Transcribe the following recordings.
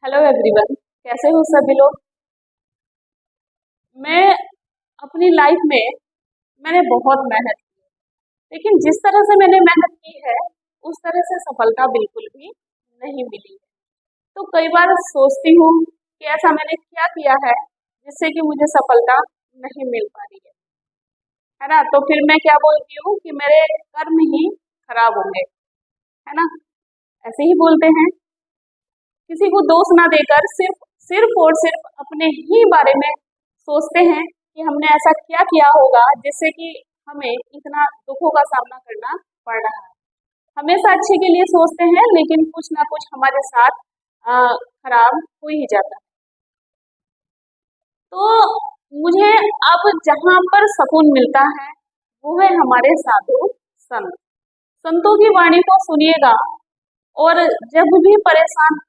Hello everyone, कैसे हो सभी लोग। मैं अपनी लाइफ में मैंने बहुत मेहनत की, लेकिन जिस तरह से मैंने मेहनत की है उस तरह से सफलता बिल्कुल भी नहीं मिली है। तो कई बार सोचती हूँ कि ऐसा मैंने क्या किया है जिससे कि मुझे सफलता नहीं मिल पा रही है ना। तो फिर मैं क्या बोलती हूँ कि मेरे कर्म ही खराब होंगे, है ना। ऐसे ही बोलते हैं, किसी को दोष ना देकर सिर्फ सिर्फ और सिर्फ अपने ही बारे में सोचते हैं कि हमने ऐसा क्या किया होगा जिससे कि हमें इतना दुखों का सामना करना पड़ रहा है। हमेशा अच्छे के लिए सोचते हैं, लेकिन कुछ ना कुछ हमारे साथ खराब हो ही जाता है। तो मुझे अब जहाँ पर सुकून मिलता है वो है हमारे साधु संत। संतों की वाणी को सुनिएगा, और जब भी परेशान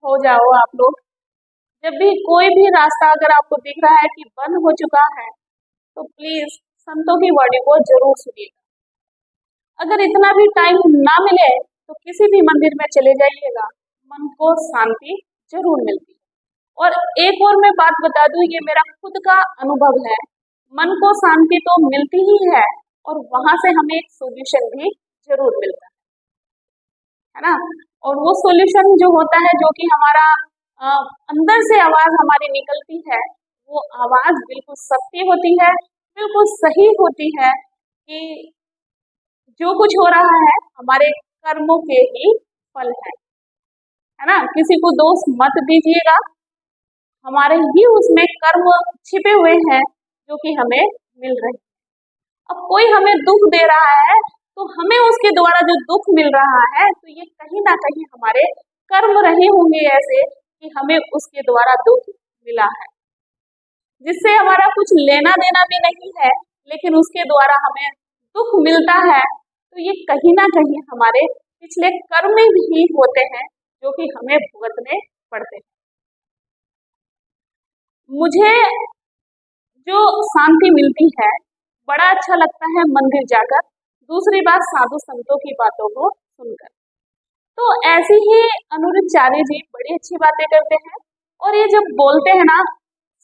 हो जाओ आप लोग, जब भी कोई भी रास्ता अगर आपको दिख रहा है कि बंद हो चुका है, तो प्लीज संतों की वाणी को जरूर सुनिएगा। अगर इतना भी टाइम ना मिले तो किसी भी मंदिर में चले जाइएगा, मन को शांति जरूर मिलती है। और एक और मैं बात बता दूं, ये मेरा खुद का अनुभव है, मन को शांति तो मिलती ही है और वहां से हमें एक सोल्यूशन भी जरूर मिलता है ना। और वो सॉल्यूशन जो होता है, जो कि हमारा अंदर से आवाज हमारी निकलती है, वो आवाज बिल्कुल सत्य होती है, बिल्कुल सही होती है कि जो कुछ हो रहा है हमारे कर्मों के ही फल है ना। किसी को दोष मत दीजिएगा, हमारे ही उसमें कर्म छिपे हुए हैं जो कि हमें मिल रहे हैं। अब कोई हमें दुख दे रहा है तो हमें उसके द्वारा जो दुख मिल रहा है, तो ये कहीं ना कहीं हमारे कर्म रहे होंगे ऐसे कि हमें उसके द्वारा दुख मिला है, जिससे हमारा कुछ लेना देना भी नहीं है, लेकिन उसके द्वारा हमें दुख मिलता है। तो ये कहीं ना कहीं हमारे पिछले कर्म भी होते हैं जो कि हमें भुगतने पड़ते हैं। मुझे जो शांति मिलती है, बड़ा अच्छा लगता है मंदिर जाकर, दूसरी बात साधु संतों की बातों को सुनकर। तो ऐसी ही अनुरूपचार्य जी बड़ी अच्छी बातें करते हैं, और ये जब बोलते हैं ना,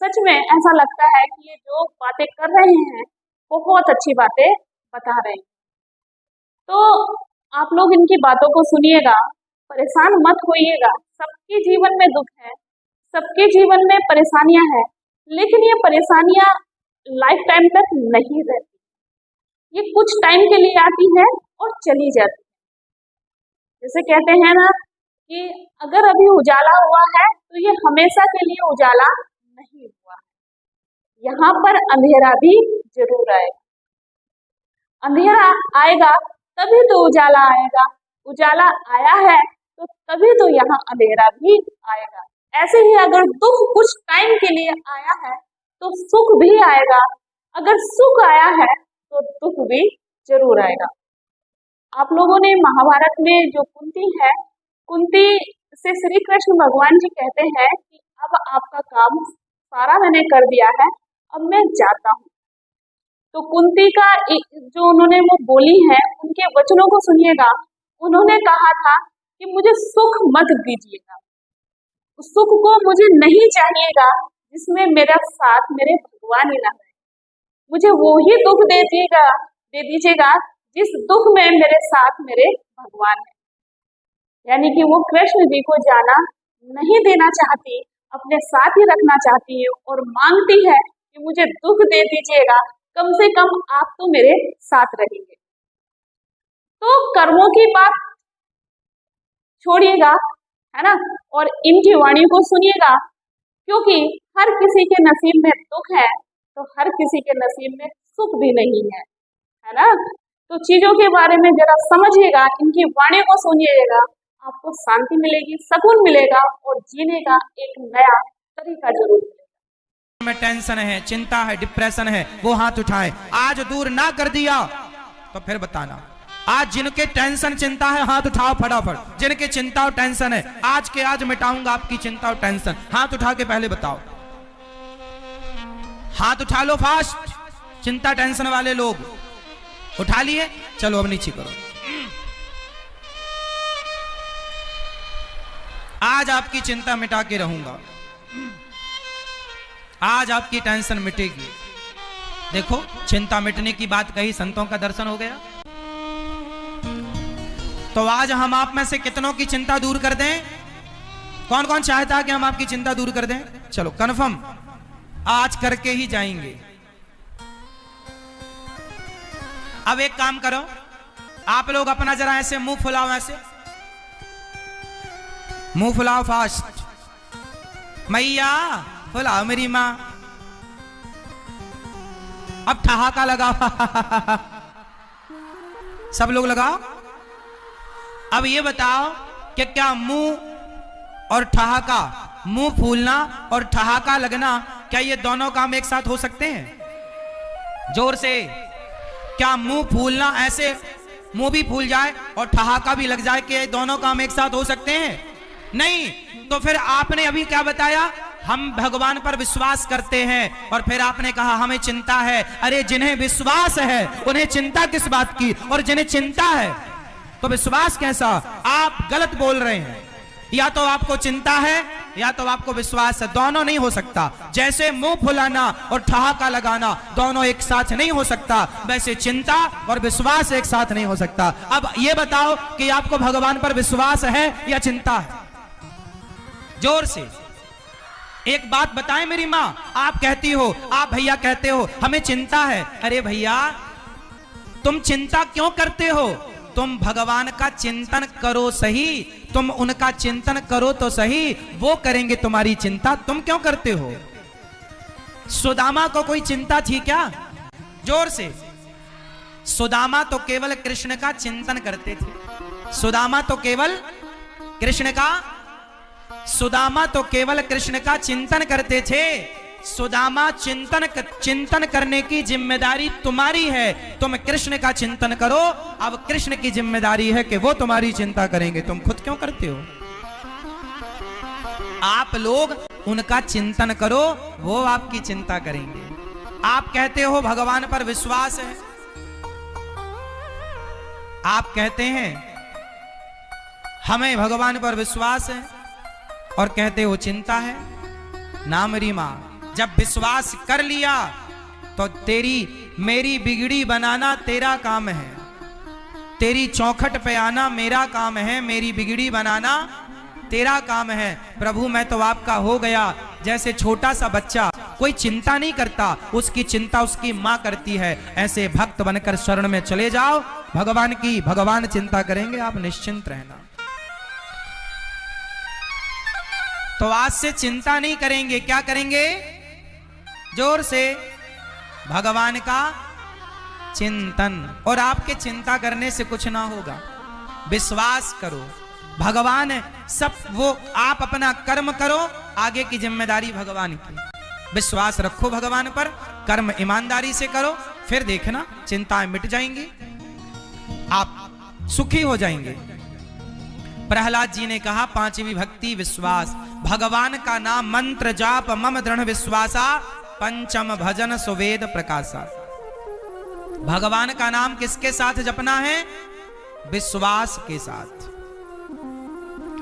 सच में ऐसा लगता है कि ये जो बातें कर रहे हैं बहुत अच्छी बातें बता रहे हैं। तो आप लोग इनकी बातों को सुनिएगा, परेशान मत होइएगा। सबके जीवन में दुख है, सबके जीवन में परेशानियां हैं, लेकिन ये परेशानियां लाइफ टाइम तक नहीं रहती, ये कुछ टाइम के लिए आती है और चली जाती है। जैसे कहते हैं ना कि अगर अभी उजाला हुआ है तो ये हमेशा के लिए उजाला नहीं हुआ है, यहाँ पर अंधेरा भी जरूर आएगा। अंधेरा आएगा तभी तो उजाला आएगा, उजाला आया है तो तभी तो यहाँ अंधेरा भी आएगा। ऐसे ही अगर दुख कुछ टाइम के लिए आया है तो सुख भी आएगा, अगर सुख आया है तो दुख भी जरूर आएगा। आप लोगों ने महाभारत में जो कुंती है, कुंती से श्री कृष्ण भगवान जी कहते हैं कि अब आपका काम सारा मैंने कर दिया है, अब मैं जाता हूँ। तो कुंती का जो उन्होंने वो बोली है, उनके वचनों को सुनिएगा। उन्होंने कहा था कि मुझे सुख मत दीजिएगा, सुख को मुझे नहीं चाहिएगा जिसमें मेरा साथ मेरे भगवान ही ना है, मुझे वो ही दुख दे दीजिएगा जिस दुख में मेरे साथ मेरे भगवान है। यानी कि वो कृष्ण जी को जाना नहीं देना चाहती, अपने साथ ही रखना चाहती है और मांगती है कि मुझे दुख दे दीजिएगा, कम से कम आप तो मेरे साथ रहेंगे। तो कर्मों की बात छोड़िएगा, है ना, और इनकी वाणी को सुनिएगा, क्योंकि हर किसी के नसीब में दुख है तो हर किसी के नसीब में सुख भी नहीं है ना। तो चीजों के बारे में जरा समझिएगा, इनकी वाणी को सुनिएगा, आपको शांति मिलेगी, सुकून मिलेगा और जीने का एक नया तरीका जरूर मिलेगा। में टेंशन है, चिंता है, डिप्रेशन है, वो हाथ उठाए। आज दूर ना कर दिया तो फिर बताना। आज जिनके टेंशन चिंता है हाथ उठाओ फटाफट। जिनके चिंता और टेंशन है, आज के आज मिटाऊंगा आपकी चिंता और टेंशन। हाथ उठा के पहले बताओ, हाथ उठा लो फास्ट। चिंता टेंशन वाले लोग उठा लिए, चलो अब नीचे करो। आज आपकी चिंता मिटा के रहूंगा, आज आपकी टेंशन मिटेगी। देखो, चिंता मिटने की बात कही, संतों का दर्शन हो गया। तो आज हम आप में से कितनों की चिंता दूर कर दें? कौन कौन चाहता है कि हम आपकी चिंता दूर कर दें? चलो कन्फर्म, आज करके ही जाएंगे। अब एक काम करो, आप लोग अपना जरा ऐसे मुंह फुलाओ, ऐसे मुंह फुलाओ फास्ट। मैया फुलाओ मेरी मां। अब ठहाका लगाओ सब लोग लगाओ। अब ये बताओ कि क्या मुंह और ठहाका, मुंह फूलना और ठहाका लगना, क्या ये दोनों काम एक साथ हो सकते हैं? जोर से, क्या मुंह फूलना, ऐसे मुंह भी फूल जाए और ठहाका भी लग जाए, कि ये दोनों काम एक साथ हो सकते हैं? नहीं। तो फिर आपने अभी क्या बताया? हम भगवान पर विश्वास करते हैं, और फिर आपने कहा हमें चिंता है। अरे जिन्हें विश्वास है उन्हें चिंता किस बात की, और जिन्हें चिंता है तो विश्वास कैसा? आप गलत बोल रहे हैं। या तो आपको चिंता है या तो आपको विश्वास है, दोनों नहीं हो सकता। जैसे मुंह फुलाना और ठहाका लगाना दोनों एक साथ नहीं हो सकता, वैसे चिंता और विश्वास एक साथ नहीं हो सकता। अब ये बताओ कि आपको भगवान पर विश्वास है या चिंता है? जोर से एक बात बताएं मेरी मां। आप कहती हो, आप भैया कहते हो हमें चिंता है। अरे भैया, तुम चिंता क्यों करते हो? तुम भगवान का चिंतन करो सही, तुम उनका चिंतन करो तो सही, वो करेंगे तुम्हारी चिंता। तुम क्यों करते हो? सुदामा को कोई चिंता थी क्या? जोर से। सुदामा तो केवल कृष्ण का चिंतन करते थे। सुदामा तो केवल कृष्ण का चिंतन करते थे। सुदामा चिंतन करने की जिम्मेदारी तुम्हारी है। तुम कृष्ण का चिंतन करो। अब कृष्ण की जिम्मेदारी है कि वो तुम्हारी चिंता करेंगे, तुम खुद क्यों करते हो? आप लोग उनका चिंतन करो, वो आपकी चिंता करेंगे। आप कहते हो भगवान पर विश्वास है, आप कहते हैं हमें भगवान पर विश्वास है, और कहते हो चिंता है। ना मेरी मां, जब विश्वास कर लिया तो मेरी बिगड़ी बनाना तेरा काम है, तेरी चौखट पे आना मेरा काम है, मेरी बिगड़ी बनाना तेरा काम है। प्रभु मैं तो आपका हो गया। जैसे छोटा सा बच्चा कोई चिंता नहीं करता, उसकी चिंता उसकी मां करती है, ऐसे भक्त बनकर शरण में चले जाओ भगवान की। भगवान चिंता करेंगे, आप निश्चिंत रहना। तो आज से चिंता नहीं करेंगे, क्या करेंगे? जोर से, भगवान का चिंतन। और आपके चिंता करने से कुछ ना होगा, विश्वास करो भगवान सब, वो आप अपना कर्म करो, आगे की जिम्मेदारी भगवान की। विश्वास रखो भगवान पर, कर्म ईमानदारी से करो, फिर देखना चिंताएं मिट जाएंगी, आप सुखी हो जाएंगे। प्रहलाद जी ने कहा पांचवी भक्ति विश्वास, भगवान का नाम मंत्र जाप मम दृढ़ विश्वासा, पंचम भजन सुवेद प्रकाशा। भगवान का नाम किसके साथ जपना है? विश्वास के साथ।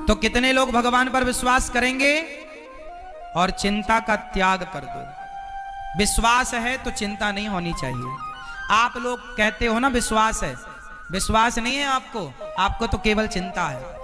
तो कितने लोग भगवान पर विश्वास करेंगे? और चिंता का त्याग कर दो। विश्वास है तो चिंता नहीं होनी चाहिए। आप लोग कहते हो ना विश्वास है, विश्वास नहीं है आपको, आपको तो केवल चिंता है।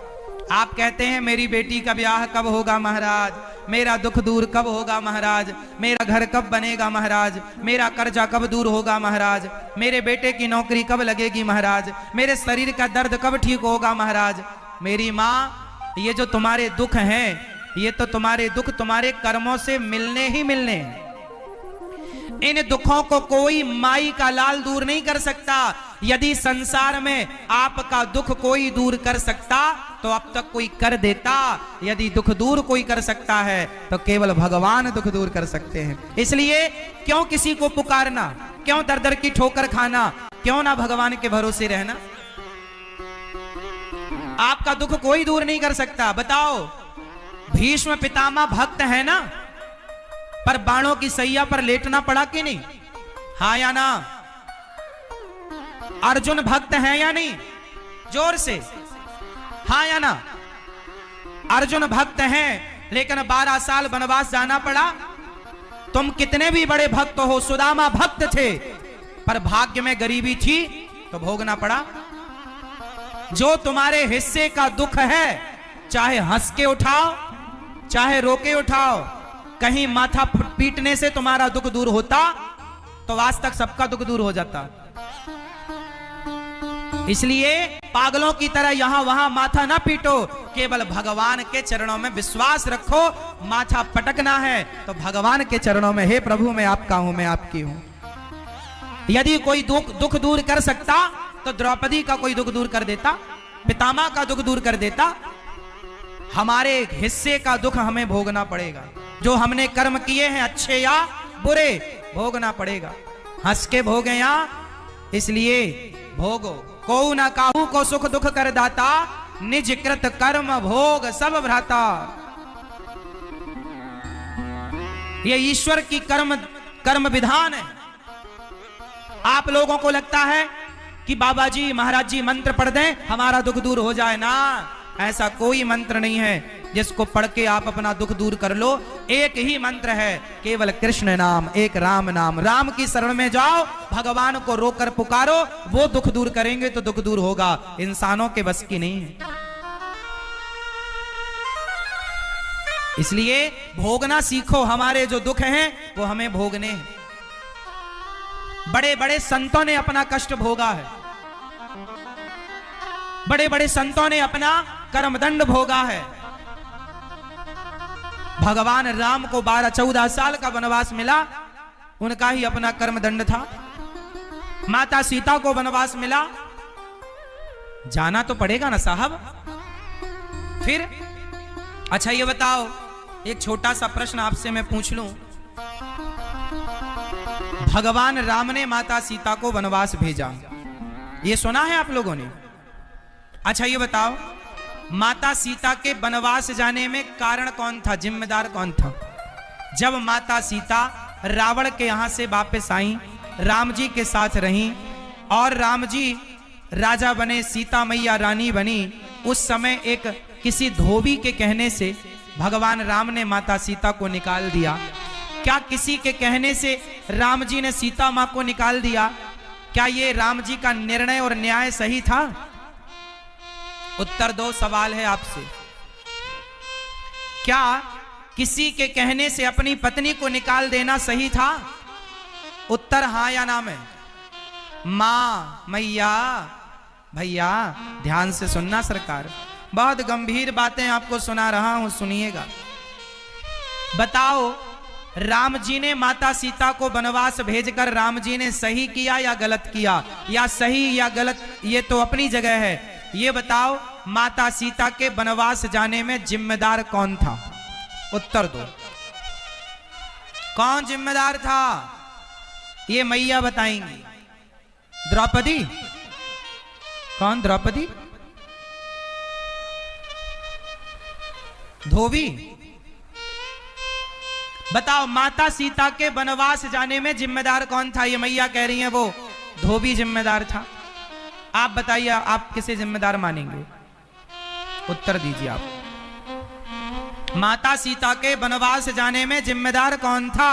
आप कहते हैं मेरी बेटी का ब्याह कब होगा महाराज, मेरा दुख दूर कब होगा महाराज, मेरा घर कब बनेगा महाराज, मेरा कर्जा कब दूर होगा महाराज, मेरे बेटे की नौकरी कब लगेगी महाराज, मेरे शरीर का दर्द कब ठीक होगा महाराज। मेरी माँ, ये जो तुम्हारे दुख हैं, ये तो तुम्हारे दुख तुम्हारे कर्मों से मिलने ही मिलने हैं। इन दुखों को कोई माई का लाल दूर नहीं कर सकता। यदि संसार में आपका दुख कोई दूर कर सकता तो अब तक कोई कर देता। यदि दुख दूर कोई कर सकता है तो केवल भगवान दुख दूर कर सकते हैं। इसलिए क्यों किसी को पुकारना, क्यों दर दर की ठोकर खाना, क्यों ना भगवान के भरोसे रहना। आपका दुख कोई दूर नहीं कर सकता। बताओ, भीष्म पितामह भक्त है ना, पर बाणों की सैया पर लेटना पड़ा कि नहीं? हाँ या ना? अर्जुन भक्त है या नहीं? जोर से हाँ या ना? अर्जुन भक्त हैं लेकिन 12 साल वनवास जाना पड़ा। तुम कितने भी बड़े भक्त हो, सुदामा भक्त थे पर भाग्य में गरीबी थी तो भोगना पड़ा। जो तुम्हारे हिस्से का दुख है, चाहे हंस के उठाओ चाहे रो के उठाओ, कहीं माथा पीटने से तुम्हारा दुख दूर होता तो आज तक सबका दुख दूर हो जाता। इसलिए पागलों की तरह यहां वहां माथा ना पीटो, केवल भगवान के चरणों में विश्वास रखो। माथा पटकना है तो भगवान के चरणों में, हे प्रभु मैं आपका हूं, मैं आपकी हूं। यदि कोई दुख दूर कर सकता तो द्रौपदी का कोई दुख दूर कर देता, पितामह का दुख दूर कर देता। हमारे हिस्से का दुख हमें भोगना पड़ेगा। जो हमने कर्म किए हैं अच्छे या बुरे, भोगना पड़ेगा। हंस के भोगे या, इसलिए भोगो। को न काहू को सुख दुख कर दाता, निज कृत कर्म भोग सब भ्राता। ये ईश्वर की कर्म विधान है। आप लोगों को लगता है कि बाबा जी महाराज जी मंत्र पढ़ दें हमारा दुख दूर हो जाए ना, ऐसा कोई मंत्र नहीं है जिसको पढ़ के आप अपना दुख दूर कर लो। एक ही मंत्र है, केवल कृष्ण नाम, एक राम नाम। राम की शरण में जाओ, भगवान को रोकर पुकारो, वो दुख दूर करेंगे तो दुख दूर होगा। इंसानों के बस की नहीं है। इसलिए भोगना सीखो। हमारे जो दुख हैं वो हमें भोगने हैं। बड़े बड़े संतों ने अपना कष्ट भोगा है, बड़े बड़े संतों ने अपना कर्मदंड भोगा है। भगवान राम को 12-14 साल का वनवास मिला, उनका ही अपना कर्मदंड था। माता सीता को वनवास मिला, जाना तो पड़ेगा ना साहब। फिर अच्छा ये बताओ, एक छोटा सा प्रश्न आपसे मैं पूछ लूं। भगवान राम ने माता सीता को वनवास भेजा, ये सुना है आप लोगों ने? अच्छा ये बताओ, माता सीता के वनवास जाने में कारण कौन था, जिम्मेदार कौन था? जब माता सीता रावण के यहां से वापस आई, राम जी के साथ रहीं और राम जी राजा बने, सीता मैया रानी बनी, उस समय एक किसी धोबी के कहने से भगवान राम ने माता सीता को निकाल दिया। क्या किसी के कहने से राम जी ने सीता मां को निकाल दिया? क्या ये राम जी का निर्णय और न्याय सही था? उत्तर दो, सवाल है आपसे। क्या किसी के कहने से अपनी पत्नी को निकाल देना सही था? उत्तर हां या ना में। मां, मैया, भैया ध्यान से सुनना सरकार, बहुत गंभीर बातें आपको सुना रहा हूं, सुनिएगा। बताओ, राम जी ने माता सीता को वनवास भेजकर राम जी ने सही किया या गलत किया? या सही या गलत ये तो अपनी जगह है। ये बताओ, माता सीता के वनवास जाने में जिम्मेदार कौन था? उत्तर दो, कौन जिम्मेदार था? ये मैया बताएंगी। द्रौपदी? कौन द्रौपदी? धोबी? बताओ, माता सीता के वनवास जाने में जिम्मेदार कौन था? ये मैया कह रही हैं वो धोबी जिम्मेदार था। आप बताइए, आप किसे जिम्मेदार मानेंगे? उत्तर दीजिए आप। माता सीता के वनवास जाने में जिम्मेदार कौन था?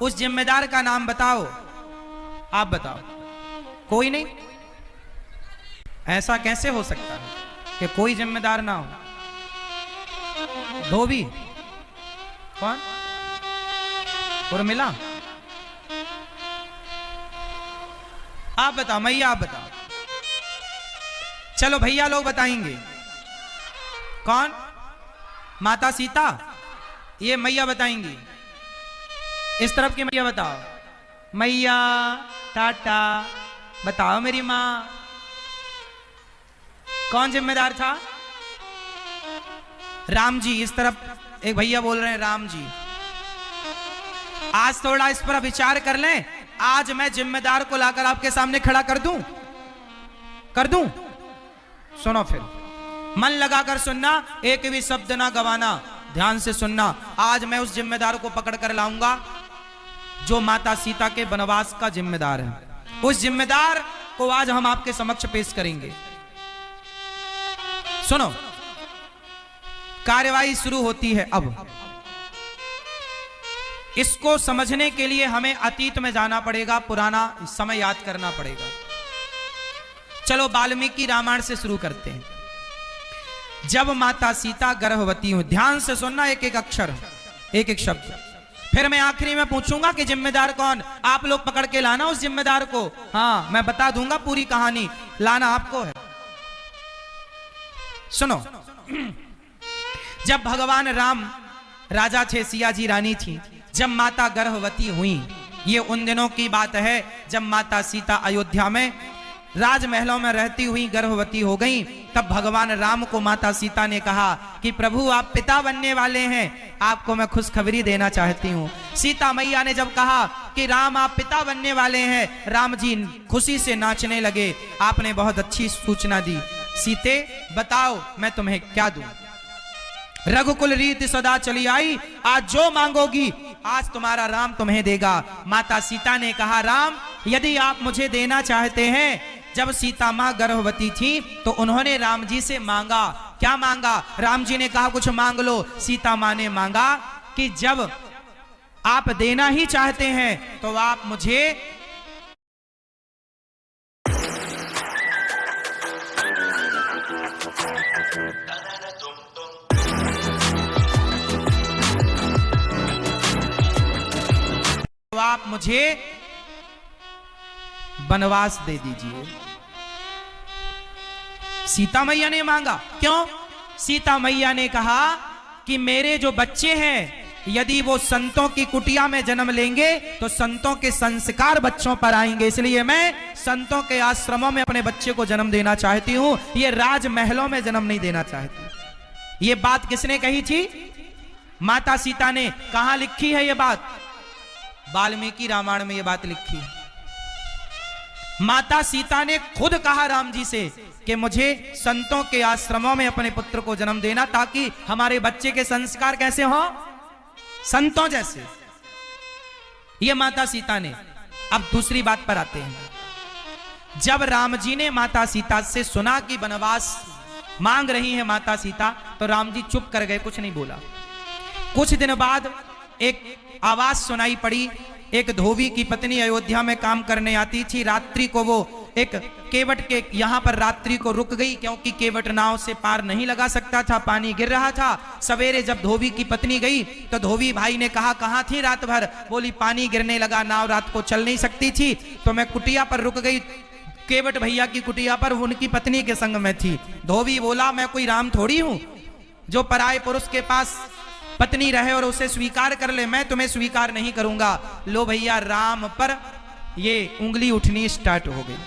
उस जिम्मेदार का नाम बताओ। आप बताओ। कोई नहीं? ऐसा कैसे हो सकता है कि कोई जिम्मेदार ना हो? धोबी? कौन? उर्मिला? आप बताओ, मैया आप बताओ। चलो भैया लोग बताएंगे। कौन? माता सीता? ये मैया बताएंगी। इस तरफ की मैया बताओ। मैया टाटा बताओ। मेरी मां? कौन जिम्मेदार था? राम जी। इस तरफ एक भैया बोल रहे हैं राम जी। आज थोड़ा इस पर विचार कर लें। आज मैं जिम्मेदार को लाकर आपके सामने खड़ा कर दूं? कर दूं? सुनो, फिर मन लगाकर सुनना, एक भी शब्द ना गवाना, ध्यान से सुनना। आज मैं उस जिम्मेदार को पकड़ कर लाऊंगा जो माता सीता के वनवास का जिम्मेदार है। उस जिम्मेदार को आज हम आपके समक्ष पेश करेंगे। सुनो, कार्यवाही शुरू होती है। अब इसको समझने के लिए हमें अतीत में जाना पड़ेगा, पुराना समय याद करना पड़ेगा। चलो वाल्मीकि रामायण से शुरू करते हैं। जब माता सीता गर्भवती हुई, ध्यान से सुनना, एक एक अक्षर, एक एक शब्द, फिर मैं आखिरी में पूछूंगा कि जिम्मेदार कौन, आप लोग पकड़ के लाना उस जिम्मेदार को। हाँ, मैं बता दूंगा पूरी कहानी, लाना आपको है। सुनो, जब भगवान राम राजा थे, सिया जी रानी थी, जब माता गर्भवती हुई, ये उन दिनों की बात है जब माता सीता अयोध्या में राजमहलों में रहती हुई गर्भवती हो गई। तब भगवान राम को माता सीता ने कहा कि प्रभु आप पिता बनने वाले हैं, आपको मैं खुशखबरी देना चाहती हूँ। सीता मैया ने जब कहा कि राम आप पिता बनने वाले हैं, राम जी खुशी से नाचने लगे। आपने बहुत अच्छी सूचना दी, सीते बताओ मैं तुम्हें क्या दूं। रघुकुल रीति सदा चली आई, आज जो मांगोगी आज तुम्हारा राम तुम्हें देगा। माता सीता ने कहा राम यदि आप मुझे देना चाहते हैं, जब सीता माँ गर्भवती थी तो उन्होंने राम जी से मांगा, क्या मांगा? राम जी ने कहा कुछ मांग लो। सीता माँ ने मांगा कि जब आप देना ही चाहते हैं तो आप मुझे वनवास दे दीजिए। सीता मैया ने मांगा, क्यों? सीता मैया ने कहा कि मेरे जो बच्चे हैं यदि वो संतों की कुटिया में जन्म लेंगे तो संतों के संस्कार बच्चों पर आएंगे, इसलिए मैं संतों के आश्रमों में अपने बच्चे को जन्म देना चाहती हूं, ये राजमहलों में जन्म नहीं देना चाहती। ये बात किसने कही थी? माता सीता ने। कहां लिखी है ये बात? वाल्मीकि रामायण में ये बात लिखी है। माता सीता ने खुद कहा राम जी से कि मुझे संतों के आश्रमों में अपने पुत्र को जन्म देना, ताकि हमारे बच्चे के संस्कार कैसे हों? संतों जैसे। ये माता सीता ने। अब दूसरी बात पर आते हैं। जब राम जी ने माता सीता से सुना कि वनवास मांग रही है माता सीता, तो राम जी चुप कर गए, कुछ नहीं बोला। कुछ दिन बाद एक आवाज सुनाई पड़ी। एक धोबी की पत्नी अयोध्या में काम करने आती थी। रात्रि को वो एक केवट के यहाँ पर रात्रि को रुक गई, क्योंकि केवट नाव से पार नहीं लगा सकता था, पानी गिर रहा था। सवेरे जब धोबी की पत्नी गई तो धोबी भाई ने कहा कहाँ थी रात भर? बोली पानी गिरने लगा, नाव रात को चल नहीं सकती थी तो मैं कुटिया पर रुक गई, केवट भैया की कुटिया पर, उनकी पत्नी के संग में थी। धोबी बोला मैं कोई राम थोड़ी हूं जो पराये पुरुष के पास पत्नी रहे और उसे स्वीकार कर ले, मैं तुम्हें स्वीकार नहीं करूंगा। लो भैया, राम पर ये उंगली उठनी स्टार्ट हो गई।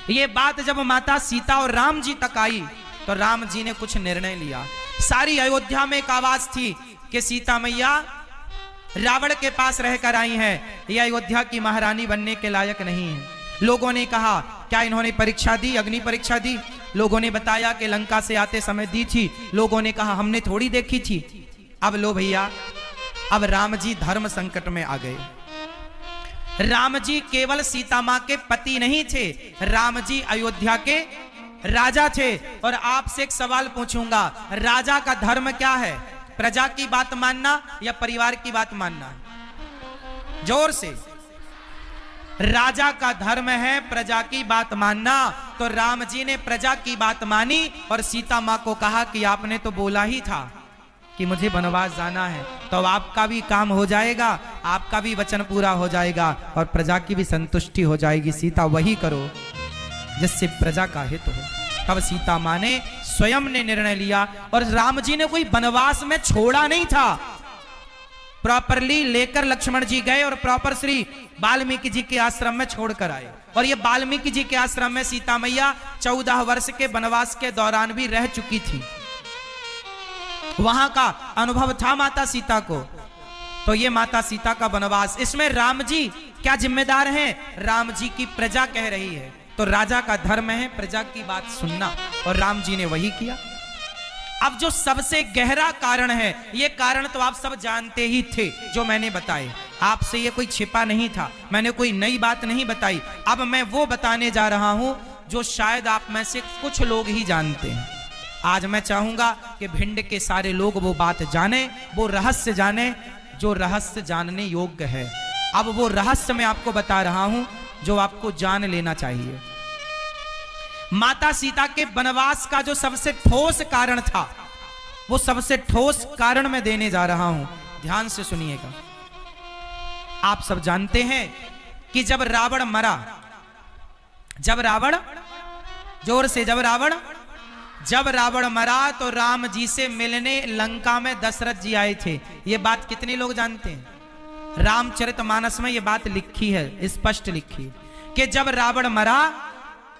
ये बात जब माता सीता और राम जी तक आई तो राम जी ने कुछ निर्णय लिया। सारी अयोध्या में एक आवाज थी कि सीता मैया रावण के पास रहकर आई हैं, ये अयोध्या की महारानी बनने के लायक नहीं है। लोगों ने कहा क्या इन्होंने परीक्षा दी, अग्नि परीक्षा दी? लोगों ने बताया कि लंका से आते समय दी थी। लोगों ने कहा हमने थोड़ी देखी थी। अब लो भैया, अब राम जी धर्म संकट में आ गए। राम जी केवल सीता मां के पति नहीं थे, राम जी अयोध्या के राजा थे। और आपसे एक सवाल पूछूंगा, राजा का धर्म क्या है? प्रजा की बात मानना या परिवार की बात मानना? जोर से। राजा का धर्म है प्रजा की बात मानना। तो राम जी ने प्रजा की बात मानी और सीता मां को कहा कि आपने तो बोला ही था कि मुझे वनवास जाना है, तो आपका भी काम हो जाएगा, आपका भी वचन पूरा हो जाएगा और प्रजा की भी संतुष्टि हो जाएगी। सीता वही करो जिससे प्रजा का हित हो। तब सीता मां ने स्वयं ने निर्णय लिया और राम जी ने कोई वनवास में छोड़ा नहीं था। प्रॉपरली लेकर लक्ष्मण जी गए और प्रॉपर श्री वाल्मीकि जी के आश्रम में छोड़कर आए। और ये वाल्मीकि जी के आश्रम में सीता मैया 14 वर्ष के वनवास के दौरान भी रह चुकी थी। वहां का अनुभव था माता सीता को। तो ये माता सीता का वनवास, इसमें राम जी क्या जिम्मेदार हैं? राम जी की प्रजा कह रही है, तो राजा का धर्म है प्रजा की बात सुनना, और राम जी ने वही किया। अब जो सबसे गहरा कारण है, ये कारण तो आप सब जानते ही थे जो मैंने बताए, आपसे ये कोई छिपा नहीं था, मैंने कोई नई बात नहीं बताई। अब मैं वो बताने जा रहा हूं जो शायद आप में से कुछ लोग ही जानते हैं। आज मैं चाहूंगा कि भिंड के सारे लोग वो बात जाने, वो रहस्य जाने जो रहस्य जानने योग्य है। अब वो रहस्य मैं आपको बता रहा हूं जो आपको जान लेना चाहिए। माता सीता के वनवास का जो सबसे ठोस कारण था, वो सबसे ठोस कारण मैं देने जा रहा हूं, ध्यान से सुनिएगा। आप सब जानते हैं कि जब रावण मरा, जब रावण मरा तो राम जी से मिलने लंका में दशरथ जी आए थे। ये बात कितने लोग जानते हैं? रामचरितमानस में ये बात लिखी है, स्पष्ट लिखी कि जब रावण मरा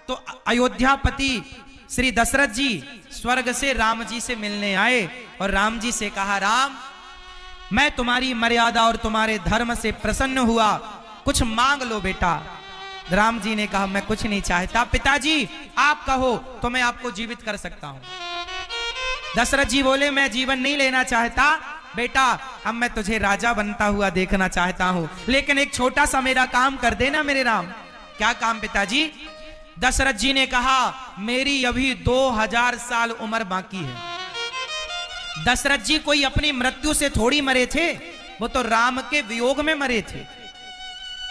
तो अयोध्यापति श्री दशरथ जी स्वर्ग से राम जी से मिलने आए और राम जी से कहा, राम मैं तुम्हारी मर्यादा और तुम्हारे धर्म से प्रसन्न हुआ, कुछ मांग लो बेटा। राम जी ने कहा, मैं कुछ नहीं चाहता, पिताजी आप कहो तो मैं आपको जीवित कर सकता हूं। दशरथ जी बोले, मैं जीवन नहीं लेना चाहता बेटा, अब मैं तुझे राजा बनता हुआ देखना चाहता हूं, लेकिन एक छोटा सा मेरा काम कर देना मेरे राम। क्या काम पिताजी? दशरथ जी ने कहा, मेरी अभी 2000 साल उम्र बाकी है। दशरथ जी कोई अपनी मृत्यु से थोड़ी मरे थे, वो तो राम के वियोग में मरे थे।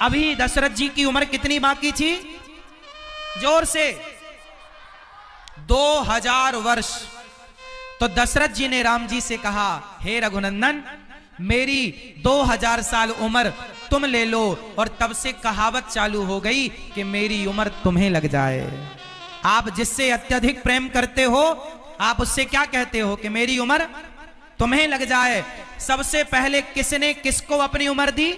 अभी दशरथ जी की उम्र कितनी बाकी थी? जोर से 2000 वर्ष। तो दशरथ जी ने राम जी से कहा, हे रघुनंदन मेरी 2000 साल उम्र तुम ले लो। और तब से कहावत चालू हो गई कि मेरी उम्र तुम्हें लग जाए। आप जिससे अत्यधिक प्रेम करते हो, आप उससे क्या कहते हो कि मेरी उम्र तुम्हें लग जाए। सबसे पहले किसने किसको अपनी उम्र दी?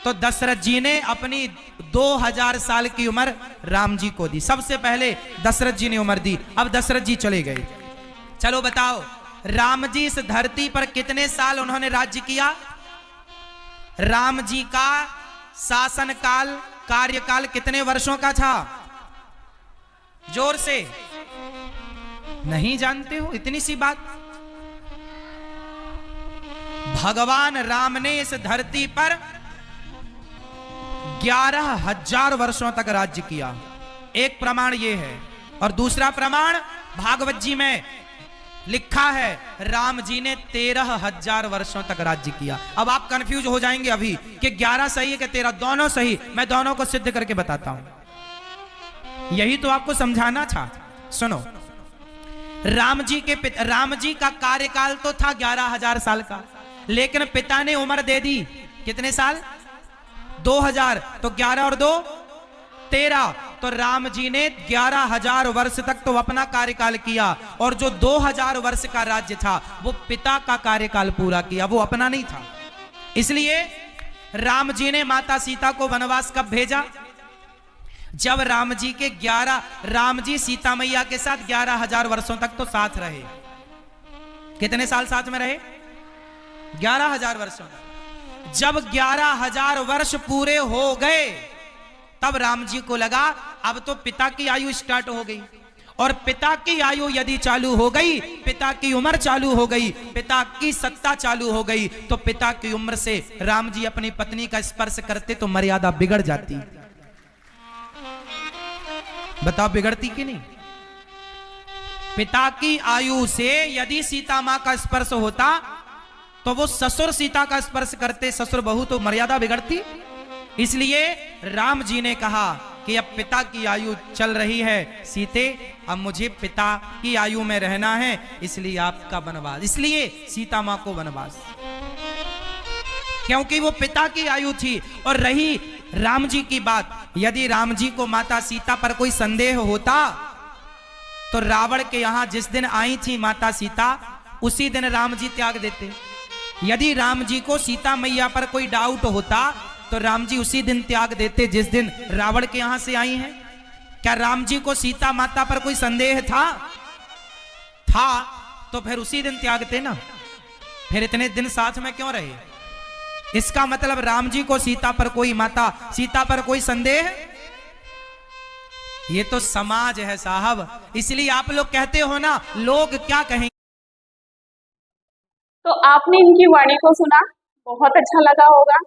तो दशरथ जी ने अपनी 2000 साल की उम्र राम जी को दी। सबसे पहले दशरथ जी ने उम्र दी। अब दशरथ जी चले गए। चलो बताओ, राम जी इस धरती पर कितने साल उन्होंने राज्य किया? राम जी का शासन काल, कार्यकाल कितने वर्षों का था? जोर से नहीं जानते हो? इतनी सी बात। भगवान राम ने इस धरती पर 11,000 वर्षों तक राज्य किया। एक प्रमाण यह है, और दूसरा प्रमाण भागवत जी में लिखा है, राम जी ने 13,000 वर्षों तक राज्य किया। अब आप कंफ्यूज हो जाएंगे अभी कि 11 सही है कि 13, दोनों सही। मैं दोनों को सिद्ध करके बताता हूं, यही तो आपको समझाना था। सुनो, राम जी का कार्यकाल तो था 11,000 साल का, लेकिन पिता ने उम्र दे दी कितने साल? 2000। तो 11 और 2 13। तो राम जी ने 11,000 वर्ष तक तो अपना कार्यकाल किया, और जो 2000 वर्ष का राज्य था वो पिता का कार्यकाल पूरा किया, वो अपना नहीं था। इसलिए राम जी ने माता सीता को वनवास कब भेजा? जब राम जी सीता मैया के साथ 11,000 वर्षों तक तो साथ रहे। कितने साल साथ में रहे? 11,000 वर्षों तक। जब 11,000 वर्ष पूरे हो गए, तब राम जी को लगा अब तो पिता की आयु स्टार्ट हो गई, और पिता की आयु यदि चालू हो गई, पिता की उम्र चालू हो गई, पिता की सत्ता चालू हो गई, तो पिता की उम्र से राम जी अपनी पत्नी का स्पर्श करते तो मर्यादा बिगड़ जाती। बताओ बिगड़ती कि नहीं? पिता की आयु से यदि सीता मां का स्पर्श होता तो वो ससुर सीता का स्पर्श करते, ससुर बहू, तो मर्यादा बिगड़ती। इसलिए राम जी ने कहा कि अब पिता की आयु चल रही है सीते, अब मुझे पिता की आयु में रहना है, इसलिए आपका वनवास, इसलिए सीता मां को वनवास, क्योंकि वो पिता की आयु थी। और रही राम जी की बात, यदि राम जी को माता सीता पर कोई संदेह होता तो रावण के यहां जिस दिन आई थी माता सीता, उसी दिन राम जी त्याग देते। यदि राम जी को सीता मैया पर कोई डाउट होता तो राम जी उसी दिन त्याग देते जिस दिन रावण के यहां से आई हैं। क्या राम जी को सीता माता पर कोई संदेह था तो फिर उसी दिन त्यागते ना, फिर इतने दिन साथ में क्यों रहे? इसका मतलब राम जी को सीता पर कोई संदेह, ये तो समाज है साहब। इसलिए आप लोग कहते हो ना, लोग क्या कहेंगे। तो आपने इनकी वाणी को सुना, बहुत अच्छा लगा होगा।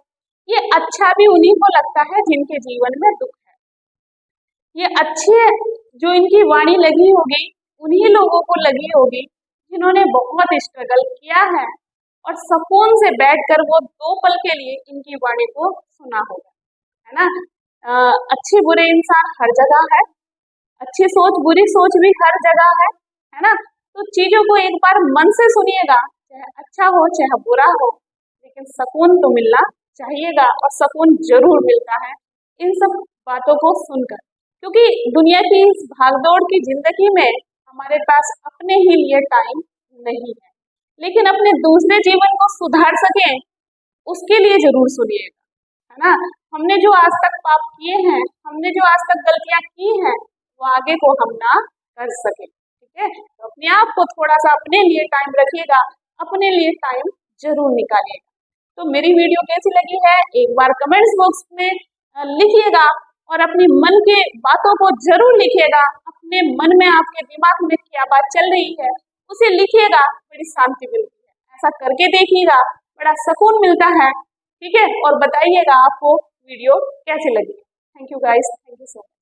ये अच्छा भी उन्हीं को लगता है जिनके जीवन में दुख है। ये अच्छे जो इनकी वाणी लगी होगी, उन्हीं लोगों को लगी होगी जिन्होंने बहुत स्ट्रगल किया है और सुकून से बैठकर वो 2 पल के लिए इनकी वाणी को सुना होगा, है ना। अच्छे बुरे इंसान हर जगह है, अच्छी सोच बुरी सोच भी हर जगह है ना। तो चीजों को एक बार मन से सुनिएगा, चाहे अच्छा हो चाहे बुरा हो, लेकिन सुकून तो मिलना चाहिएगा और सुकून जरूर मिलता है इन सब बातों को सुनकर, क्योंकि दुनिया की इस भागदौड़ की जिंदगी में हमारे पास अपने ही लिए टाइम नहीं है, लेकिन अपने दूसरे जीवन को सुधार सके उसके लिए जरूर सुनिएगा, है ना। हमने जो आज तक पाप किए हैं, हमने जो आज तक गलतियां की हैं, वो आगे को हम ना कर सके, ठीक है। तो अपने आप को थोड़ा सा अपने लिए टाइम रखिएगा, अपने लिए टाइम जरूर निकालिएगा। तो मेरी वीडियो कैसी लगी है एक बार कमेंट्स बॉक्स में लिखिएगा और अपनी मन के बातों को जरूर लिखिएगा। अपने मन में आपके दिमाग में क्या बात चल रही है उसे लिखिएगा, बड़ी शांति मिलती है। ऐसा करके देखिएगा, बड़ा सुकून मिलता है, ठीक है। और बताइएगा आपको वीडियो कैसी लगी। Thank you guys, thank you so much.